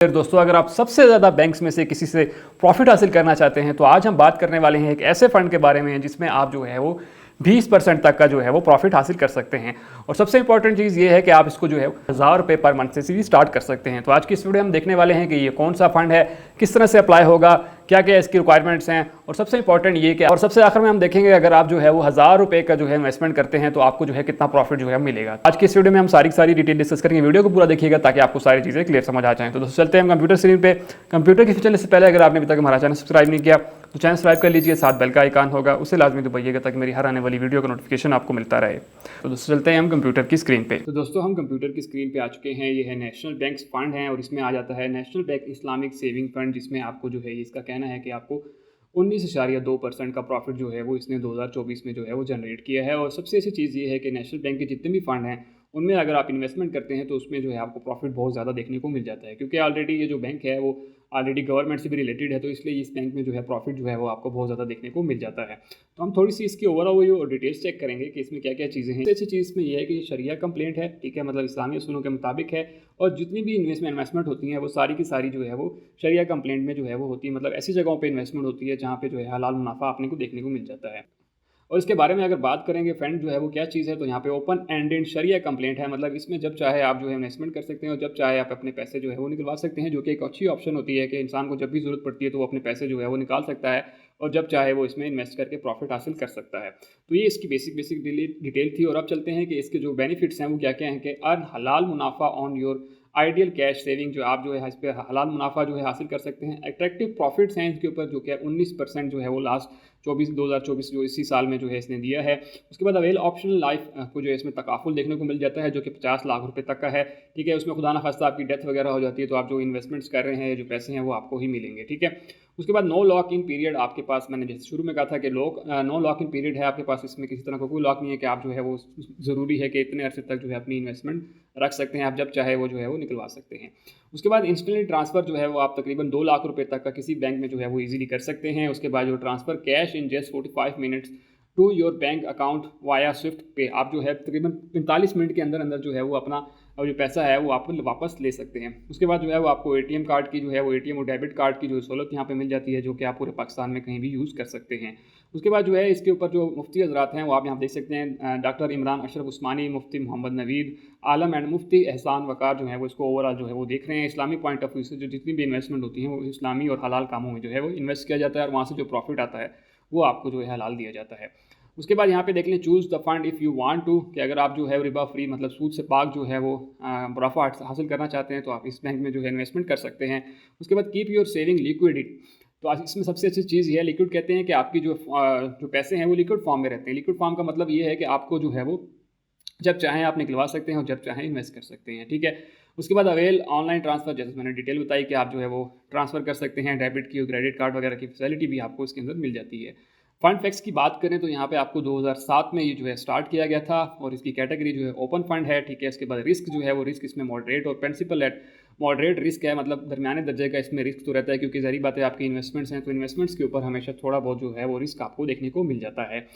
फिर दोस्तों, अगर आप सबसे ज़्यादा बैंक्स में से किसी से प्रॉफिट हासिल करना चाहते हैं तो आज हम बात करने वाले हैं एक ऐसे फंड के बारे में जिसमें आप जो है वो 20% तक का जो है वो प्रॉफिट हासिल कर सकते हैं। और सबसे इंपॉर्टेंट चीज़ ये है कि आप इसको जो है 1000 रुपये पर मंथ से सीधी स्टार्ट कर सकते हैं। तो आज की इस वीडियो में हम देखने वाले हैं कि ये कौन सा फंड है, किस तरह से अप्लाई होगा, क्या क्या इसकी रिक्वायरमेंट्स हैं, और सबसे इंपॉर्टेंट ये कि और सबसे आखिर में हम देखेंगे अगर आप जो है वो 1000 रुपये का जो है इन्वेस्टमेंट करते हैं तो आपको जो है कितना प्रॉफिट जो है मिलेगा। आज की इस वीडियो में हम सारी डिटेल डिस्कस करेंगे। वीडियो को पूरा देखिएगा ताकि आपको सारी चीज़ें क्लियर समझ आ जाएं। तो दोस्तों चलते हैं हम कंप्यूटर स्क्रीन पे। कंप्यूटर की चलने से पहले अगर आपने अभी तक हमारा चैनल सब्सक्राइब नहीं किया तो चैनल सब्सक्राइब कर लीजिए, साथ बेल का आइकन होगा उसे लाजमी दबाइएगा ताकि मेरी हर आने वाली वीडियो का नोटिफिकेशन आपको मिलता रहे। तो दोस्तों चलते हैं हम कंप्यूटर की स्क्रीन पे। तो दोस्तों हम कंप्यूटर की स्क्रीन पे आ चुके हैं। ये है नेशनल बैंक्स फंड है और इसमें आ जाता है national bank Islamic saving fund, जिसमें आपको जो है इसका कहना है कि आपको 19.2% का प्रॉफिट जो है वो इसने 2024 में जो है वो जनरेट किया है। और सबसे अच्छी चीज़ ये है कि नेशनल बैंक के जितने भी फंड हैं उनमें अगर आप इन्वेस्टमेंट करते हैं तो उसमें जो है आपको प्रॉफिट बहुत ज़्यादा देखने को मिल जाता है, क्योंकि ऑलरेडी ये जो बैंक है वो ऑलरेडी गवर्नमेंट से भी रिलेटेड है, तो इसलिए इस बैंक में जो है प्रॉफिट जो है वो आपको बहुत ज़्यादा देखने को मिल जाता है। तो हम थोड़ी सी इसकी ओवरऑल और डिटेल्स चेक करेंगे कि इसमें क्या क्या चीज़ें हैं। सबसे अच्छी चीज़ इसमें यह है कि ये शरिया कंप्लेंट है, ठीक है, मतलब इस्लामी उसूलों के मुताबिक है। और जितनी भी इन्वेस्टमेंट होती हैं वो सारी की सारी जो है वो शरिया कंप्लेंट में जो है वो होती है, मतलब ऐसी जगहों पे इन्वेस्टमेंट होती है जहाँ पे जो है हलाल मुनाफा आपने को देखने को मिल जाता है। और इसके बारे में अगर बात करेंगे फंड जो है वो क्या चीज़ है, तो यहाँ पे ओपन एंडेड शरिया कंप्लेंट है, मतलब इसमें जब चाहे आप जो है इन्वेस्टमेंट कर सकते हैं और जब चाहे आप अपने पैसे जो है वो निकलवा सकते हैं, जो कि एक अच्छी ऑप्शन होती है कि इंसान को जब भी ज़रूरत पड़ती है तो वो अपने पैसे जो है वो निकाल सकता है और जब चाहे वो इसमें इन्वेस्ट करके प्रॉफिट हासिल कर सकता है। तो ये इसकी बेसिक डिटेल थी। और अब चलते हैं कि इसके जो बेनिफिट्स हैं वो क्या क्या हैं। कि अर्न हलाल मुनाफा on your ideal cash saving, जो आप जो है इस पर हलाल मुनाफा जो है हासिल कर सकते हैं। अट्रैक्टिव प्रॉफिट्स हैं इसके ऊपर, जो कि 19% जो है वो लास्ट 2024 जो इसी साल में जो है इसने दिया है। उसके बाद अवेल ऑप्शनल लाइफ को जो है इसमें तकाफुल देखने को मिल जाता है, जो कि 50 लाख रुपए तक का है, ठीक है। उसमें खुदा न खास्ता आपकी डेथ वगैरह हो जाती है तो आप जो इन्वेस्टमेंट्स कर रहे हैं, जो पैसे हैं वो आपको ही मिलेंगे, ठीक है। उसके बाद नो लॉक इन पीरियड आपके पास, मैंने जैसे शुरू में कहा था कि नो लॉक इन पीरियड है आपके पास। इसमें किसी तरह का कोई लॉक नहीं है कि आप जो है वो ज़रूरी है कि इतने अरसे तक जो है अपनी इन्वेस्टमेंट रख सकते हैं, आप जब चाहे वो जो है वो निकलवा सकते हैं। उसके बाद इंस्टेंट ट्रांसफ़र जो है वो आप तकरीबन 2 लाख रुपए तक का किसी बैंक में जो है वो इजीली कर सकते हैं। उसके बाद जो transfer cash in just 45 minutes to your bank account via swift pay, आप जो है तकरीबन 45 मिनट के अंदर अंदर जो है वो अपना जो पैसा है वो आप वापस ले सकते हैं। उसके बाद जो है वो आपको एटीएम कार्ड की जो है वो एटीएम और डेबिट कार्ड की जो सहूलत यहाँ पे मिल जाती है, जो कि आप पूरे पाकिस्तान में कहीं भी यूज़ कर सकते हैं। उसके बाद जो है इसके ऊपर जो मुफ्ती हजरात हैं वो आप यहाँ देख सकते हैं, डॉक्टर इमरान अशरफ उस्मानी, मुफ्ती मोहम्मद नवीद आलम एंड मुफ्ती एहसान वकार जो है वो इसको ओवरऑल जो है वो देख रहे हैं। इस्लामी पॉइंट ऑफ व्यू से जो जितनी भी इन्वेस्टमेंट होती है वो इस्लामी और हलाल कामों में जो है वो इन्वेस्ट किया जाता है और वहाँ से जो प्रॉफिट आता है वो आपको जो है हलाल दिया जाता है। उसके बाद यहाँ पे देख लें choose the fund if you want to, कि अगर आप जो है रिबा फ्री मतलब सूद से पाक जो है वो मुनाफा हासिल करना चाहते हैं तो आप इस बैंक में जो है इन्वेस्टमेंट कर सकते हैं। उसके बाद कीप योर सेविंग लिक्विडिटी, तो आज इसमें सबसे अच्छी चीज़ ये है, लिक्विड कहते हैं कि आपकी जो पैसे हैं वो लिक्विड फॉर्म में रहते हैं। लिक्विड फॉर्म का मतलब ये है कि आपको जो है वो जब चाहें आप निकलवा सकते हैं और जब चाहें इन्वेस्ट कर सकते हैं, ठीक है। उसके बाद अवेल ऑनलाइन ट्रांसफ़र, जैसे मैंने डिटेल बताई कि आप जो है वो ट्रांसफ़र कर सकते हैं, डेबिट की और क्रेडिट कार्ड वगैरह की फैसिलिटी भी आपको इसके अंदर मिल जाती है। फंड फैक्स की बात करें तो यहाँ पे आपको 2007 में ये जो है स्टार्ट किया गया था और इसकी कैटेगरी जो है ओपन फंड है, ठीक है। उसके बाद रिस्क जो है वो रिस्क इसमें मॉडरेट और प्रिंसिपल एट मॉडरेट रिस्क है, मतलब दरमियाने दर्जे का इसमें रिस्क तो रहता है, क्योंकि ज़ाहिर बात है आपकी इन्वेस्टमेंट्स हैं तो इन्वेस्टमेंट्स के ऊपर हमेशा थोड़ा बहुत जो है वो रिस्क आपको देखने को मिल जाता है।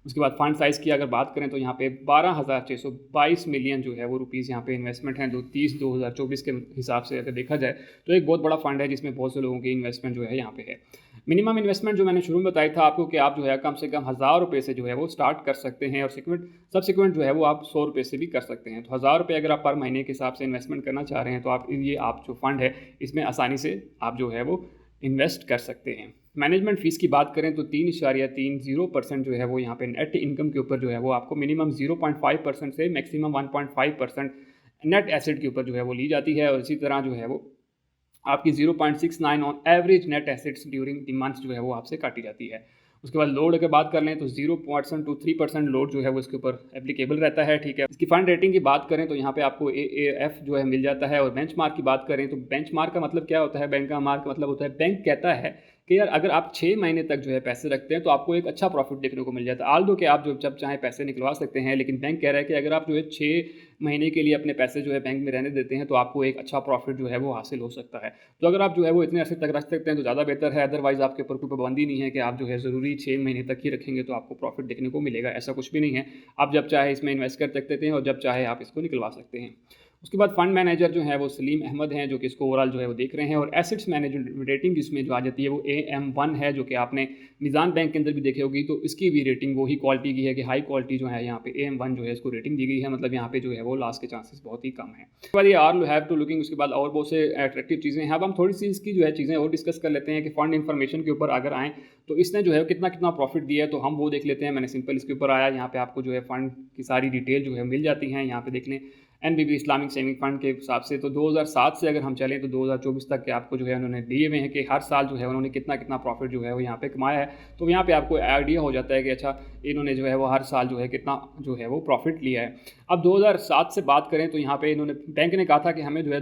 उसके बाद फंड साइज़ की अगर बात करें तो यहाँ पे 12,622 मिलियन जो है वो रुपीज़ यहाँ पे इन्वेस्टमेंट हैं 2024 के हिसाब से अगर देखा जाए तो एक बहुत बड़ा फंड है जिसमें बहुत से लोगों की इन्वेस्टमेंट जो है यहाँ पे है। मिनिमम इन्वेस्टमेंट जो मैंने शुरू में बताया था आपको कि आप जो है कम से कम 1000 रुपये से जो है वो स्टार्ट कर सकते हैं और सब्सिक्वेंट जो है वो आप 100 रुपये से भी कर सकते हैं। तो 1000 रुपये अगर आप पर महीने के हिसाब से इन्वेस्टमेंट करना चाह रहे हैं तो आप जो फंड है इसमें आसानी से आप जो है वो इन्वेस्ट कर सकते हैं। मैनेजमेंट फ़ीस की बात करें तो 3.30% जो है वो यहाँ पे नेट इनकम के ऊपर जो है वो आपको मिनिमम 0.5% से मैक्सिमम 1.5% नेट एसेट के ऊपर जो है वो ली जाती है। और इसी तरह जो है वो आपकी 0.69 on average net assets during the months जो है वो आपसे काटी जाती है। उसके बाद लोड अगर बात कर लें तो 0% to 3% लोड जो है वो इसके ऊपर एप्लीकेबल रहता है, ठीक है। इसकी फंड रेटिंग की बात करें तो यहाँ पे आपको AAF जो है मिल जाता है। और बेंचमार्क की बात करें तो बेंचमार्क का मतलब क्या होता है, बैंक का मार्क का मतलब होता है बैंक कहता है कि यार अगर आप 6 महीने तक जो है पैसे रखते हैं तो आपको एक अच्छा प्रॉफिट देखने को मिल जाता है। आल्दो कि आप जो जब चाहें पैसे निकलवा सकते हैं, लेकिन बैंक कह रहा है कि अगर आप जो है 6 महीने के लिए अपने पैसे जो है बैंक में रहने देते हैं तो आपको एक अच्छा प्रॉफिट जो है वो हासिल हो सकता है। तो अगर आप जो है वो इतने अर्से तक रख सकते हैं तो ज़्यादा बेहतर है। अदरवाइज़ आपके ऊपर कोई पाबंदी नहीं है कि आप जो है ज़रूरी 6 महीने तक ही रखेंगे तो आपको प्रॉफिट देखने को मिलेगा, ऐसा कुछ भी नहीं है। आप जब चाहे इसमें इन्वेस्ट कर सकते हैं और जब चाहे आप इसको निकलवा सकते हैं। उसके बाद फंड मैनेजर जो है वो सलीम अहमद हैं, जो कि इसको ओवरऑल जो है वो देख रहे हैं। और एसेट्स मैनेजमेंट रेटिंग इसमें जो आ जाती है वो AM1 है, जो कि आपने निज़ाम बैंक के अंदर भी देखी होगी। तो इसकी भी रेटिंग वही क्वालिटी की है कि हाई क्वालिटी जो है यहाँ पे AM1 जो है इसको रेटिंग दी गई है, मतलब यहाँ पे जो है वो लॉस के चांसेस बहुत ही कम है। उसके बाद ये आर हैव टू लुकिंग, उसके बाद और बहुत से अट्रैक्टिव चीज़ें हैं। अब हम थोड़ी सी इसकी जो है चीज़ें और डिस्कस कर लेते हैं कि फंड इन्फॉर्मेशन के ऊपर अगर आएँ तो इसने जो है कितना कितना प्रॉफिट दिया है, तो हम वो देख लेते हैं। मैंने सिंपल इसके ऊपर आया, यहाँ पे आपको जो है फंड की सारी डिटेल जो है मिल जाती हैं। यहाँ पे देख लें NBB इस्लामिक सेविंग फंड के हिसाब से तो 2007 से अगर हम चलें तो 2024 तक के आपको जो है उन्होंने दिए हुए हैं कि हर साल जो है उन्होंने कितना कितना प्रॉफिट जो है वो यहाँ पे कमाया है। तो यहाँ पे आपको आइडिया हो जाता है कि अच्छा इन्होंने जो है वो हर साल जो है कितना जो है वो प्रॉफिट लिया है। अब 2007 से बात करें तो यहाँ पे इन्होंने बैंक ने कहा था कि हमें जो है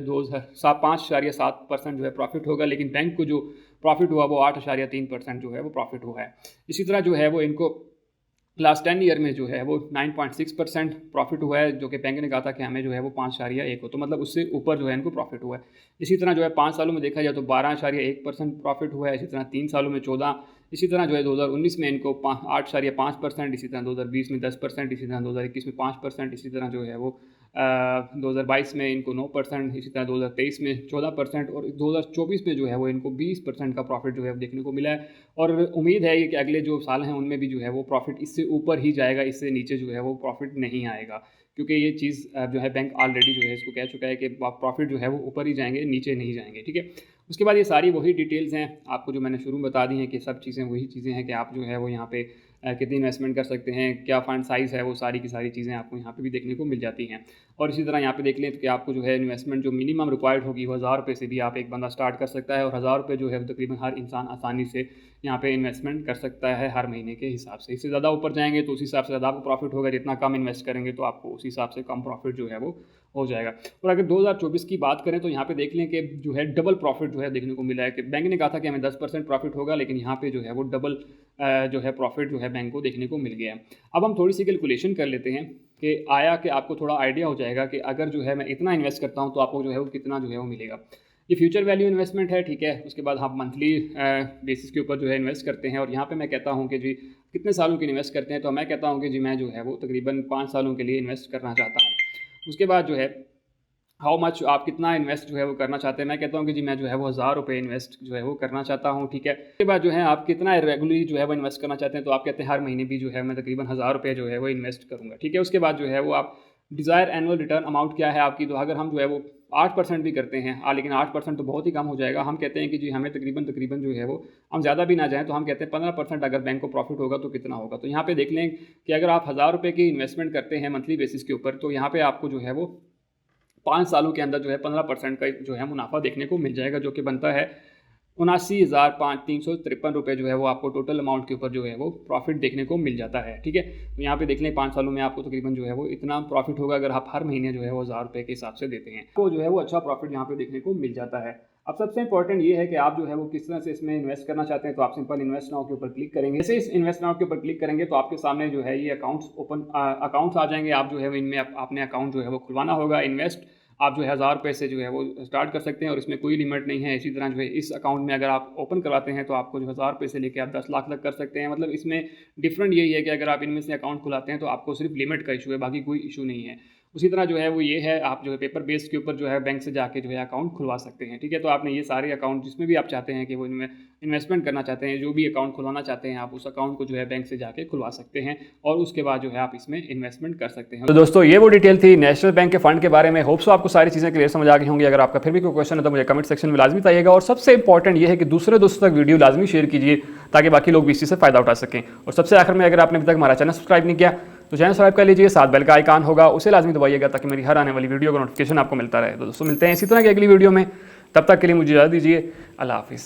5.7% जो है प्रॉफिट होगा, लेकिन बैंक को जो प्रॉफिट हुआ वो 8.3% जो है वो प्रॉफिट हुआ है। इसी तरह जो है वो इनको लास्ट 10 ईयर में जो है वो 9.6% प्रॉफिट हुआ है, जो कि बैंक ने कहा था कि हमें जो है वो 5.1 हो, तो मतलब उससे ऊपर जो है इनको प्रॉफिट हुआ है। इसी तरह जो है 5 सालों में देखा जाए तो 12.1% प्रॉफिट हुआ है। इसी तरह 3 सालों में 14, इसी तरह जो है 2019 में इनको 8.5%, इसी तरह 2020 में 10%, इसी तरह 2021 में 5%, इसी तरह जो है वो 2022 में इनको 9%, इसी तरह 2023 में 14% और 2024 में जो है वो इनको 20% का प्रॉफिट जो है देखने को मिला है। और उम्मीद है कि अगले जो साल हैं उनमें भी जो है वो प्रॉफिट इससे ऊपर ही जाएगा, इससे नीचे जो है वो प्रॉफिट नहीं आएगा, क्योंकि ये चीज़ जो है बैंक ऑलरेडी जो है इसको कह चुका है कि प्रॉफिट जो है वो ऊपर ही जाएंगे, नीचे नहीं जाएंगे। ठीक है, उसके बाद ये सारी वही डिटेल्स हैं आपको जो मैंने शुरू में बता दी हैं कि सब चीज़ें वही चीज़ें हैं कि आप जो है वो यहाँ पे कितनी इन्वेस्टमेंट कर सकते हैं, क्या फ़ंड साइज़ है, वो सारी की सारी चीज़ें आपको यहाँ पे भी देखने को मिल जाती हैं। और इसी तरह यहाँ पे देख लें तो कि आपको जो है इन्वेस्टमेंट जो मिनिमम रिक्वायर्ड होगी वो 1000 रुपये से भी आप एक बंदा स्टार्ट कर सकता है, और 1000 रुपये जो है तकरीबन हर इंसान आसानी से यहाँ पे इन्वेस्टमेंट कर सकता है हर महीने के हिसाब से। इससे ज़्यादा ऊपर जाएंगे तो उस हिसाब से ज़्यादा आपको प्रॉफिट होगा, जितना कम इन्वेस्ट करेंगे तो आपको उस हिसाब से कम प्रॉफिट जो है वो हो जाएगा। और अगर 2024 की बात करें तो यहाँ पे देख लें कि जो है डबल प्रॉफिट जो है देखने को मिला है, कि बैंक ने कहा था कि हमें 10% प्रॉफिट होगा, लेकिन यहाँ पे जो है वो डबल जो है प्रॉफिट जो है बैंक को देखने को मिल गया है। अब हम थोड़ी सी कैलकुलेशन कर लेते हैं कि आया कि आपको थोड़ा आइडिया हो जाएगा कि अगर जो है मैं इतना इन्वेस्ट करता हूँ तो आपको जो है वो कितना जो है वो मिलेगा। ये फ्यूचर वैल्यू इन्वेस्टमेंट है, ठीक है। उसके बाद हम मंथली बेसिस के ऊपर जो है इन्वेस्ट करते हैं, और यहाँ पे मैं कहता हूँ कि जी कितने सालों के इन्वेस्ट करते हैं, तो मैं कहता हूँ कि जी मैं जो है वो तकरीबन 5 सालों के लिए इन्वेस्ट करना चाहता हूँ। उसके बाद जो है हाउ मच आप कितना इन्वेस्ट जो है वो करना चाहते हैं, मैं कहता हूँ कि जी मैं जो है वो 1000 रुपये इन्वेस्ट जो है वो करना चाहता हूँ, ठीक है। उसके बाद जो है आप कितना रेगुलरली जो है वो इन्वेस्ट करना चाहते हैं, तो आप कहते हैं हर महीने भी जो है मैं तकरीबन 1000 रुपये जो है वो इन्वेस्ट करूँगा, ठीक है। उसके बाद जो है वो आप डिज़ायर एनुअल रिटर्न अमाउंट क्या है आपकी, तो अगर हम जो है वो 8% भी करते हैं, लेकिन 8% तो बहुत ही कम हो जाएगा। हम कहते हैं कि जी हमें तकरीबन जो है वो हम ज़्यादा भी ना जाएँ, तो हम कहते हैं 15% अगर बैंक को प्रॉफिट होगा तो कितना होगा। तो यहाँ पे देख लें कि अगर आप 1000 रुपये की इन्वेस्टमेंट करते हैं मंथली बेसिस के ऊपर, तो यहाँ पे आपको जो है वो 5 सालों के अंदर जो है 15% का जो है मुनाफा देखने को मिल जाएगा, जो कि बनता है 79,353 रुपये जो है वो आपको टोटल अमाउंट के ऊपर जो है वो प्रॉफिट देखने को मिल जाता है, ठीक है। तो यहाँ पे देख लें 5 सालों में आपको तकरीबन जो है वो इतना प्रॉफिट होगा, अगर आप हर महीने जो है वो 1000 रुपये के हिसाब से देते हैं, तो जो है वो अच्छा प्रॉफिट यहाँ पे देखने को मिल जाता है। अब सबसे इंपॉर्टेंट ये है कि आप जो है वो किस तरह से इसमें इन्वेस्ट करना चाहते हैं, तो आप सिंपल इन्वेस्ट नाउ के ऊपर क्लिक करेंगे। जैसे इस इन्वेस्ट नाउ के ऊपर क्लिक करेंगे तो आपके सामने जो है ये अकाउंट्स आ जाएंगे। आप जो है इनमें आपने अकाउंट जो है वो खुलवाना होगा। इन्वेस्ट आप जो है 1000 रुपये से जो है वो स्टार्ट कर सकते हैं, और इसमें कोई लिमिट नहीं है। इसी तरह जो है इस अकाउंट में अगर आप ओपन करवाते हैं तो आपको जो 1000 रुपये से लेकर आप 10 लाख तक कर सकते हैं। मतलब इसमें डिफरेंट यही है कि अगर आप इनमें से अकाउंट खुलाते हैं तो आपको सिर्फ लिमिट का इशू है, बाकी कोई इशू नहीं है। उसी तरह जो है वो ये है, आप जो है पेपर बेस के ऊपर जो है बैंक से जाके जो है अकाउंट खुलवा सकते हैं, ठीक है। तो आपने ये सारे अकाउंट जिसमें भी आप चाहते हैं कि वो इनमें इन्वेस्टमेंट करना चाहते हैं, जो भी अकाउंट खुलवाना चाहते हैं, आप उस अकाउंट को जो है बैंक से जाके खुलवा सकते हैं, और उसके बाद जो है आप इसमें इन्वेस्टमेंट कर सकते हैं। तो दोस्तों ये वो डिटेल थी नेशनल बैंक के फंड के बारे में। होप सो आपको सारी चीज़ें क्लियर समझ आ गई होंगी। अगर आपका फिर भी कोई क्वेश्चन है तो मुझे कमेंट सेक्शन में लाजमी बताइएगा, और सबसे इंपॉर्टेंट ये है कि दूसरे दोस्तों तक वीडियो लाजमी शेयर कीजिए ताकि बाकी लोग भी इसी से फायदा उठा सकें। और सबसे आखिर में, अगर आपने अभी तक हमारा चैनल सब्सक्राइब नहीं किया तो चैनल सब्सक्राइब कर लीजिए, साथ बेल का आइकन होगा उसे लाजमी दबाइएगा ताकि मेरी हर आने वाली वीडियो का नोटिफिकेशन आपको मिलता रहे। तो दोस्तों मिलते हैं इसी तरह की अगली वीडियो में, तब तक के लिए मुझे इजाज़त दीजिए। अल्लाह हाफिज़।